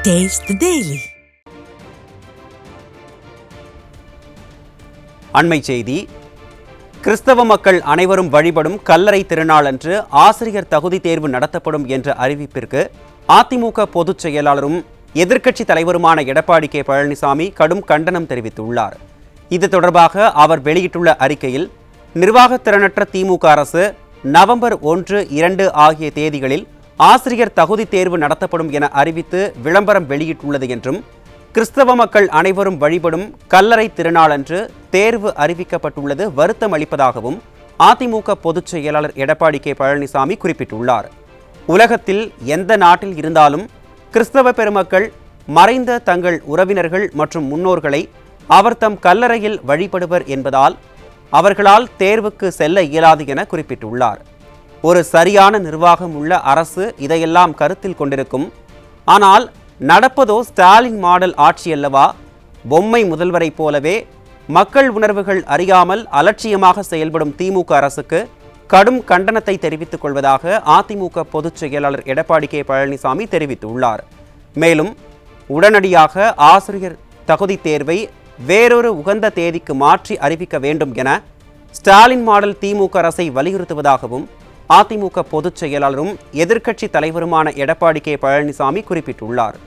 Taste the Daily. அண்மை செய்தி. கிறிஸ்தவ மக்கள் அனைவரும் வழிபடும் கல்லறை திருநாளன்று ஆசிரியர் தகுதி தேர்வு நடத்தப்படும் என்ற அறிவிப்பிற்கு அதிமுக பொதுச் செயலாளரும் எதிர்க்கட்சி தலைவருமான எடப்பாடி கே பழனிசாமி கடும் கண்டனம் தெரிவித்துள்ளார். இது தொடர்பாக அவர் வெளியிட்டுள்ள அறிக்கையில், நிர்வாகத்திறனற்ற திமுக அரசு நவம்பர் 1, 2 ஆகிய தேதிகளில் ஆசிரியர் தகுதி தேர்வு நடத்தப்படும் என அறிவித்து விளம்பரம் வெளியிட்டுள்ளது என்றும், கிறிஸ்தவ மக்கள் அனைவரும் வழிபடும் கல்லறை திருநாளன்று தேர்வு அறிவிக்கப்பட்டுள்ளது வருத்தம் அளிப்பதாகவும் அதிமுக பொதுச் செயலாளர் எடப்பாடி கே பழனிசாமி குறிப்பிட்டுள்ளார். உலகத்தில் எந்த நாட்டில் இருந்தாலும் கிறிஸ்தவ பெருமக்கள் மறைந்த தங்கள் உறவினர்கள் மற்றும் முன்னோர்களை அவர் தம் கல்லறையில் வழிபடுவர் என்பதால் அவர்களால் தேர்வுக்கு செல்ல இயலாது என குறிப்பிட்டுள்ளார். ஒரு சரியான நிர்வாகம் உள்ள அரசு இதையெல்லாம் கருத்தில் கொண்டிருக்கும். ஆனால் நடப்பதோ ஸ்டாலின் மாடல் ஆட்சி அல்லவா? பொம்மை முதல்வரை போலவே மக்கள் உணர்வுகள் அறியாமல் அலட்சியமாக செயல்படும் திமுக அரசுக்கு கடும் கண்டனத்தை தெரிவித்துக் கொள்வதாக அதிமுக பொதுச் செயலாளர் எடப்பாடி கே பழனிசாமி தெரிவித்துள்ளார். மேலும் உடனடியாக ஆசிரியர் தகுதி தேர்வை வேறொரு உகந்த தேதிக்கு மாற்றி அறிவிக்க வேண்டும் என ஸ்டாலின் மாடல் திமுக அரசை வலியுறுத்துவதாகவும் அதிமுக பொதுச் செயலாளரும் எதிர்க்கட்சி தலைவருமான எடப்பாடி கே பழனிசாமி குறிப்பிட்டுள்ளார்.